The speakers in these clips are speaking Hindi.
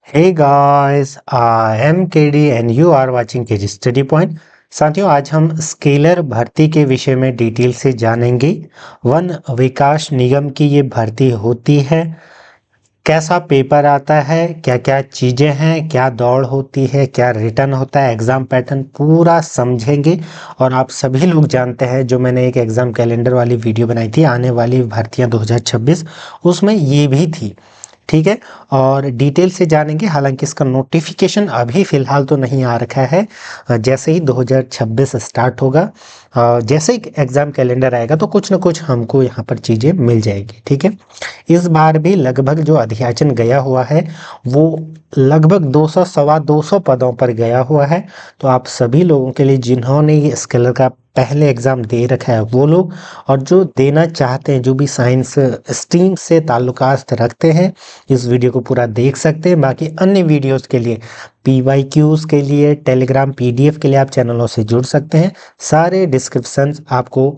Hey guys, I am KD and you are watching KD Study Point। साथियों, आज हम स्केलर भर्ती के विषय में डिटेल से जानेंगे। वन विकास निगम की ये भर्ती होती है, कैसा पेपर आता है, क्या क्या चीज़ें हैं, क्या दौड़ होती है, क्या रिटर्न होता है, एग्ज़ाम पैटर्न पूरा समझेंगे। और आप सभी लोग जानते हैं, जो मैंने एक एग्ज़ाम कैलेंडर वाली वीडियो बनाई थी आने वाली भर्तियां 2026, उसमें ये भी थी। ठीक है, और डिटेल से जानेंगे। हालांकि इसका नोटिफिकेशन अभी फ़िलहाल तो नहीं आ रखा है। जैसे ही 2026 स्टार्ट होगा, जैसे ही एग्ज़ाम कैलेंडर आएगा तो कुछ ना कुछ हमको यहाँ पर चीज़ें मिल जाएगी। ठीक है, इस बार भी लगभग जो अध्याचन गया हुआ है वो लगभग 200 सवा 200 पदों पर गया हुआ है। तो आप सभी लोगों के लिए, जिन्होंने ये स्केलर का पहले एग्ज़ाम दे रखा है वो लोग, और जो देना चाहते हैं, जो भी साइंस स्ट्रीम से ताल्लुकात रखते हैं, इस वीडियो को पूरा देख सकते हैं। बाकी अन्य वीडियोस के लिए, PYQs के लिए, टेलीग्राम PDF के लिए आप चैनलों से जुड़ सकते हैं। सारे डिस्क्रिप्शन आपको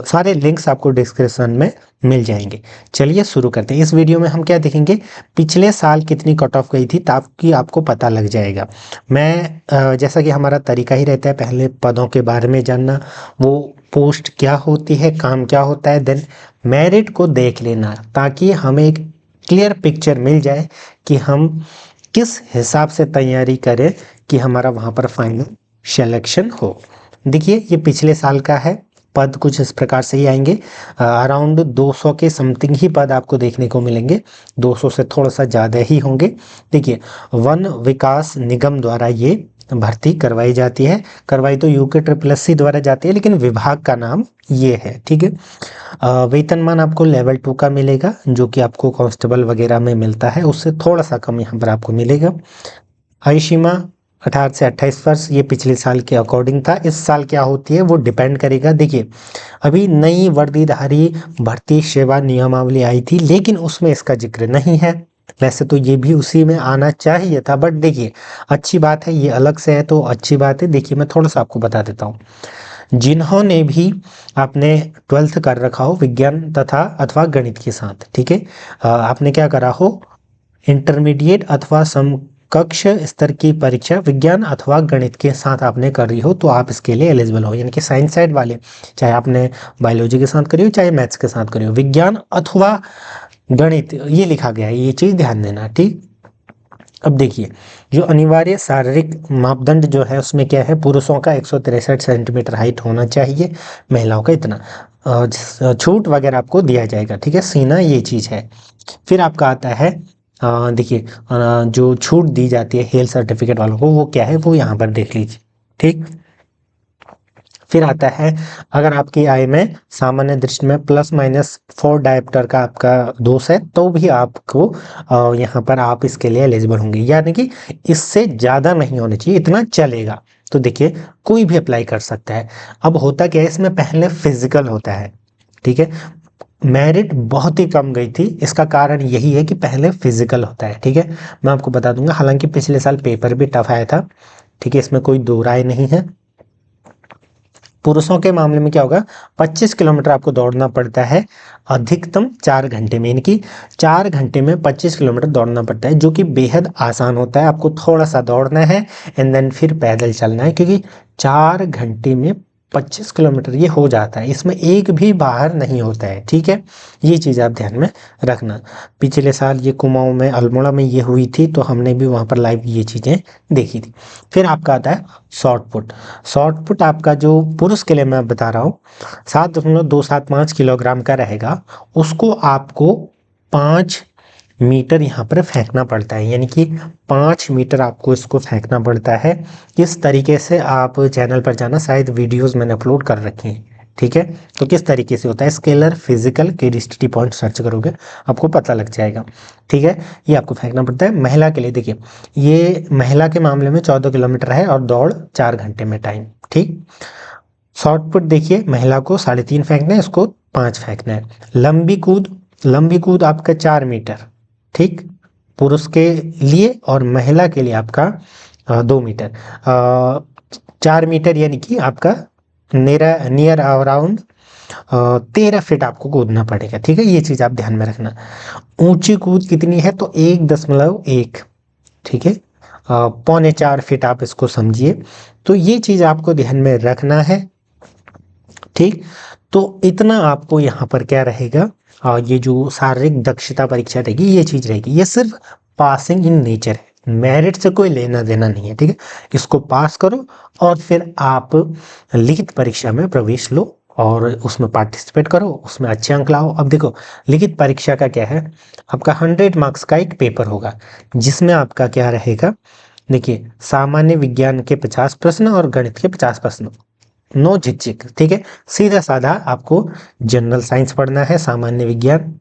सारे लिंक्स आपको डिस्क्रिप्शन में मिल जाएंगे। चलिए शुरू करते हैं। इस वीडियो में हम क्या देखेंगे, पिछले साल कितनी कट ऑफ गई थी ताकि आपको पता लग जाएगा। मैं जैसा कि हमारा तरीका ही रहता है, पहले पदों के बारे में जानना, वो पोस्ट क्या होती है, काम क्या होता है, देन मेरिट को देख लेना, ताकि हमें एक क्लियर पिक्चर मिल जाए कि हम किस हिसाब से तैयारी करें कि हमारा वहाँ पर फाइनल सिलेक्शन हो। देखिए, ये पिछले साल का है। पद कुछ इस प्रकार से ही आएंगे। अराउंड 200 के समथिंग ही पद आपको देखने को मिलेंगे, 200 से थोड़ा सा ज़्यादा ही होंगे। देखिए, वन विकास निगम द्वारा ये भर्ती करवाई जाती है। करवाई तो UKSSC द्वारा जाती है, लेकिन विभाग का नाम ये है। ठीक है, वेतनमान आपको लेवल 2 का मिलेगा, जो कि आपको कांस्टेबल वगैरह में मिलता है, उससे थोड़ा सा कम यहाँ पर आपको मिलेगा। आयु सीमा 18 से 28 वर्ष, ये पिछले साल के अकॉर्डिंग था। इस साल क्या होती है वो डिपेंड करेगा। देखिए, अभी नई वर्दीधारी भर्ती सेवा नियमावली आई थी, लेकिन उसमें इसका जिक्र नहीं है। वैसे तो ये भी उसी में आना चाहिए था, बट देखिए, अच्छी बात है, ये अलग से है तो अच्छी बात है। देखिए, मैं थोड़ा सा आपको बता देता हूँ। जिन्होंने भी आपने 12th कर रखा हो विज्ञान तथा अथवा गणित के साथ, ठीक है, आपने क्या करा हो, इंटरमीडिएट अथवा समकक्ष स्तर की परीक्षा विज्ञान अथवा गणित के साथ आपने करी हो, तो आप इसके लिए एलिजिबल हो। यानी कि साइंस साइड वाले, चाहे आपने बायोलॉजी के साथ करी हो, चाहे मैथ्स के साथ करी हो, विज्ञान अथवा गणित ये लिखा गया है, ये चीज़ ध्यान देना। ठीक, अब देखिए, जो अनिवार्य शारीरिक मापदंड जो है उसमें क्या है, पुरुषों का 163 सेंटीमीटर हाइट होना चाहिए, महिलाओं का इतना। छूट वगैरह आपको दिया जाएगा। ठीक है, सीना ये चीज़ है। फिर आपका आता है, देखिए, जो छूट दी जाती है हेल्थ सर्टिफिकेट वालों को, वो क्या है वो यहाँ पर देख लीजिए। ठीक, फिर आता है, अगर आपकी आय में सामान्य दृष्टि में ±4 डायप्टर का आपका दोष है, तो भी आपको यहाँ पर आप इसके लिए एलिजिबल होंगे। यानी कि इससे ज़्यादा नहीं होना चाहिए, इतना चलेगा। तो देखिए, कोई भी अप्लाई कर सकता है। अब होता क्या है, इसमें पहले फिजिकल होता है। ठीक है, मेरिट बहुत ही कम गई थी, इसका कारण यही है कि पहले फिजिकल होता है। ठीक है, मैं आपको बता दूंगा, हालांकि पिछले साल पेपर भी टफ आया था। ठीक है, इसमें कोई दो राय नहीं है। पुरुषों के मामले में क्या होगा, 25 किलोमीटर आपको दौड़ना पड़ता है अधिकतम 4 घंटे में। यानी कि 4 घंटे में 25 किलोमीटर दौड़ना पड़ता है, जो कि बेहद आसान होता है। आपको थोड़ा सा दौड़ना है एंड देन फिर पैदल चलना है, क्योंकि 4 घंटे में 25 किलोमीटर ये हो जाता है। इसमें एक भी बाहर नहीं होता है। ठीक है, ये चीज़ आप ध्यान में रखना। पिछले साल ये कुमाऊं में, अल्मोड़ा में ये हुई थी, तो हमने भी वहाँ पर लाइव ये चीज़ें देखी थी। फिर आपका आता है शॉर्ट पुट। शॉर्ट पुट आपका जो पुरुष के लिए मैं बता रहा हूँ, 7.275 किलोग्राम का रहेगा। उसको आपको 5 मीटर यहाँ पर फेंकना पड़ता है। यानी कि 5 मीटर आपको इसको फेंकना पड़ता है। किस तरीके से, आप चैनल पर जाना, शायद वीडियोस मैंने अपलोड कर रखी हैं। ठीक है, तो किस तरीके से होता है, scalar physical KD Study Point search करोगे आपको पता लग जाएगा। ठीक है, ये आपको फेंकना पड़ता है। महिला के लिए देखिए, ये महिला के मामले में 14 किलोमीटर है और दौड़ 4 घंटे में टाइम। ठीक, शॉर्ट पुट देखिए, महिला को 3.5 फेंकना है, इसको 5 फेंकना है। लंबी कूद, लंबी कूद आपका 4 मीटर। ठीक, पुरुष के लिए, और महिला के लिए आपका 2 मीटर। 4 मीटर यानी कि आपका नियर अराउंड 13 फीट आपको कूदना पड़ेगा। ठीक है, ये चीज़ आप ध्यान में रखना। ऊंची कूद कितनी है, तो 1.1 ठीक है, 4.25 फीट आप इसको समझिए। तो ये चीज आपको ध्यान में रखना है, ठीक। तो इतना आपको यहाँ पर क्या रहेगा, ये जो शारीरिक दक्षता परीक्षा रहेगी ये चीज रहेगी, ये सिर्फ पासिंग इन नेचर है, मेरिट से कोई लेना देना नहीं है, ठीक है। इसको पास करो और फिर आप लिखित परीक्षा में प्रवेश लो और उसमें पार्टिसिपेट करो, उसमें अच्छे अंक लाओ। अब देखो लिखित परीक्षा का क्या है, आपका 100 मार्क्स का एक पेपर होगा जिसमें आपका क्या रहेगा, देखिए सामान्य विज्ञान के 50 प्रश्न और गणित के 50 प्रश्न, नो झिकझिक, ठीक है। सीधा साधा आपको जनरल साइंस पढ़ना है, सामान्य विज्ञान,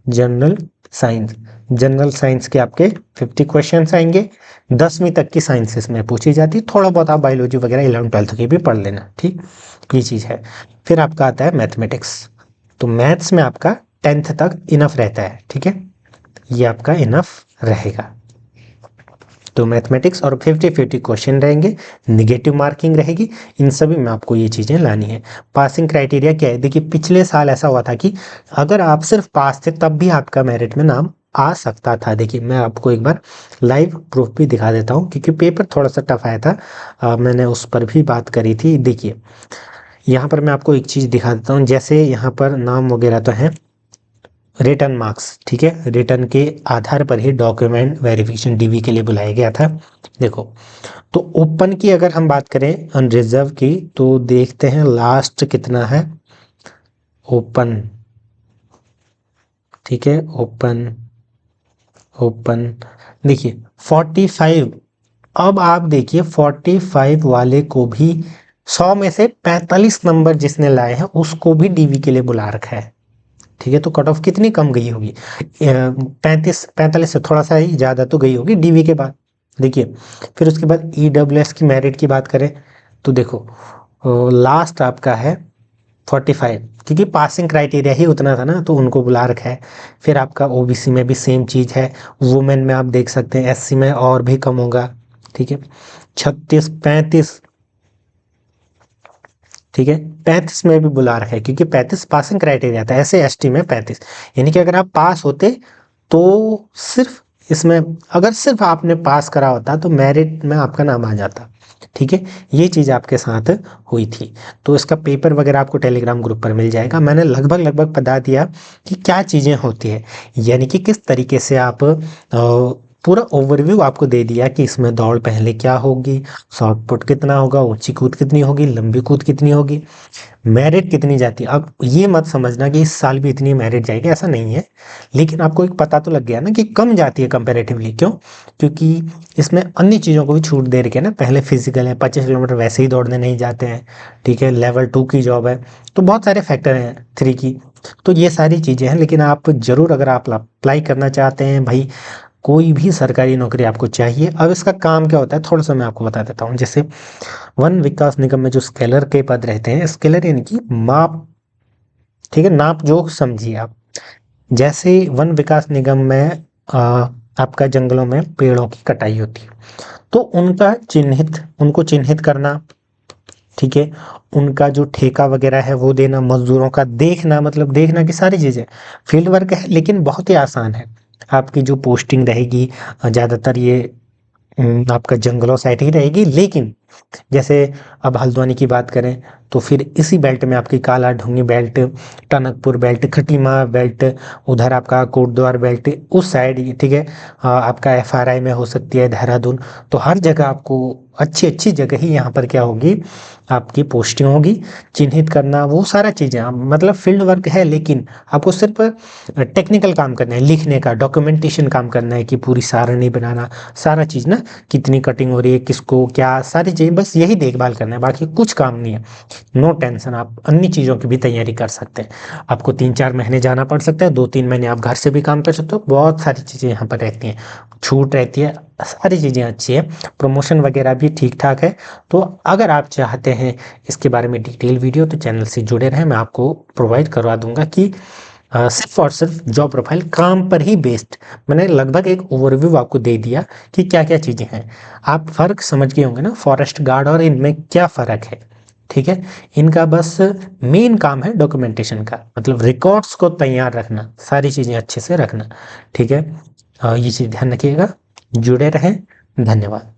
जनरल साइंस, जनरल साइंस के आपके 50 क्वेश्चंस आएंगे। 10वीं तक की साइंसेस में पूछी जाती है, थोड़ा बहुत आप बायोलॉजी वगैरह 11th-12th की भी पढ़ लेना, ठीक। ये चीज़ है। फिर आपका आता है मैथमेटिक्स, तो मैथ्स में आपका 10th तक इनफ रहता है, ठीक है, ये आपका इनफ रहेगा। तो मैथमेटिक्स और 50-50 क्वेश्चन रहेंगे, निगेटिव मार्किंग रहेगी, इन सभी में आपको ये चीज़ें लानी है। पासिंग क्राइटेरिया क्या है, देखिए पिछले साल ऐसा हुआ था कि अगर आप सिर्फ पास थे तब भी आपका मेरिट में नाम आ सकता था। देखिए मैं आपको एक बार लाइव प्रूफ भी दिखा देता हूँ, क्योंकि पेपर थोड़ा सा टफ आया था, मैंने उस पर भी बात करी थी। देखिए यहाँ पर मैं आपको एक चीज़ दिखा देता हूँ, जैसे यहाँ पर नाम वगैरह तो है, रिटर्न मार्क्स, ठीक है, रिटर्न के आधार पर ही डॉक्यूमेंट वेरिफिकेशन डीवी के लिए बुलाया गया था। देखो तो ओपन की अगर हम बात करें अनरिजर्व की, तो देखते हैं लास्ट कितना है ओपन, ठीक है, ओपन, ओपन देखिए 45। अब आप देखिए 45 वाले को भी 100 में से 45 नंबर जिसने लाए हैं उसको भी डीवी के लिए बुला रखा है, ठीक है। तो कट ऑफ कितनी कम गई होगी, 45 से थोड़ा सा ही ज़्यादा तो गई होगी डीवी के बाद। देखिए फिर उसके बाद ईडब्ल्यूएस की मेरिट की बात करें तो देखो लास्ट आपका है 45, क्योंकि पासिंग क्राइटेरिया ही उतना था ना, तो उनको बुला रखा है। फिर आपका ओबीसी में भी सेम चीज़ है, वुमेन में आप देख सकते हैं, एससी में और भी कम होगा, ठीक है, 36, 35, ठीक है, 35 में भी बुला रखा है, क्योंकि 35 पासिंग क्राइटेरिया था, ऐसे एसटी में 35, यानी कि अगर आप पास होते तो सिर्फ इसमें, अगर सिर्फ आपने पास करा होता तो मेरिट में आपका नाम आ जाता, ठीक है। ये चीज़ आपके साथ हुई थी। तो इसका पेपर वगैरह आपको टेलीग्राम ग्रुप पर मिल जाएगा। मैंने लगभग लगभग बता दिया कि क्या चीज़ें होती है, यानी कि किस तरीके से आप पूरा ओवरव्यू आपको दे दिया कि इसमें दौड़ पहले क्या होगी, शॉर्ट पुट कितना होगा, ऊंची कूद कितनी होगी, लंबी कूद कितनी होगी, मेरिट कितनी जाती है। अब ये मत समझना कि इस साल भी इतनी मेरिट जाएगी, ऐसा नहीं है, लेकिन आपको एक पता तो लग गया ना कि कम जाती है कंपैरेटिवली। क्यों, क्योंकि इसमें अन्य चीज़ों को भी छूट दे रखी है ना, पहले फिजिकल है, 25 किलोमीटर वैसे ही दौड़ने नहीं जाते हैं, ठीक है, लेवल 2 की जॉब है, तो बहुत सारे फैक्टर हैं 3 की, तो ये सारी चीज़ें हैं। लेकिन आप जरूर अगर आप अप्लाई करना चाहते हैं भाई, कोई भी सरकारी नौकरी आपको चाहिए, अब इसका काम क्या होता है थोड़ा सा मैं आपको बता देता हूँ। जैसे वन विकास निगम में जो स्केलर के पद रहते हैं, स्केलर यानी कि माप, ठीक है, नाप जोख समझिए आप। जैसे वन विकास निगम में आपका जंगलों में पेड़ों की कटाई होती है, तो उनका चिन्हित, उनको चिन्हित करना, ठीक है, उनका जो ठेका वगैरह है वो देना, मजदूरों का देखना, मतलब देखना की सारी चीज़ें फील्ड वर्क है, लेकिन बहुत ही आसान है। आपकी जो पोस्टिंग रहेगी ज़्यादातर ये आपका जंगलों साइड ही रहेगी, लेकिन जैसे अब हल्द्वानी की बात करें तो फिर इसी बेल्ट में आपकी Kaladhungi belt, Tanakpur belt, Khatima belt, उधर आपका कोटद्वार बेल्ट उस साइड, ठीक है, आपका एफआरआई में हो सकती है देहरादून, तो हर जगह आपको अच्छी अच्छी जगह ही यहाँ पर क्या होगी, आपकी पोस्टिंग होगी। चिन्हित करना वो सारा चीज़ें मतलब फील्ड वर्क है, लेकिन आपको सिर्फ टेक्निकल काम करना है, लिखने का डॉक्यूमेंटेशन काम करना है कि पूरी सारणी बनाना, सारा चीज़ ना, कितनी कटिंग हो रही है, किसको क्या, सारी चीज़ बस यही देखभाल करना है, बाकी कुछ काम नहीं है। नो टेंशन, आप अन्य चीज़ों की भी तैयारी कर सकते हैं। आपको 3-4 महीने जाना पड़ सकता है, 2-3 महीने आप घर से भी काम कर सकते हो, बहुत सारी चीज़ें यहाँ पर रहती हैं, छूट रहती है, सारी चीज़ें अच्छी है, प्रमोशन वगैरह भी ठीक ठाक है। तो अगर आप चाहते हैं इसके बारे में डिटेल वीडियो, तो चैनल से जुड़े रहें, मैं आपको प्रोवाइड करवा दूंगा कि सिर्फ और सिर्फ जॉब प्रोफाइल काम पर ही बेस्ड, मैंने लगभग एक ओवरव्यू आपको दे दिया कि क्या क्या चीज़ें हैं। आप फ़र्क समझ गए होंगे ना, फॉरेस्ट गार्ड और इनमें क्या फ़र्क है, ठीक है। इनका बस मेन काम है डॉक्यूमेंटेशन का, मतलब रिकॉर्ड्स को तैयार रखना, सारी चीज़ें अच्छे से रखना, ठीक है। ये चीज़ ध्यान रखिएगा, जुड़े रहें। धन्यवाद।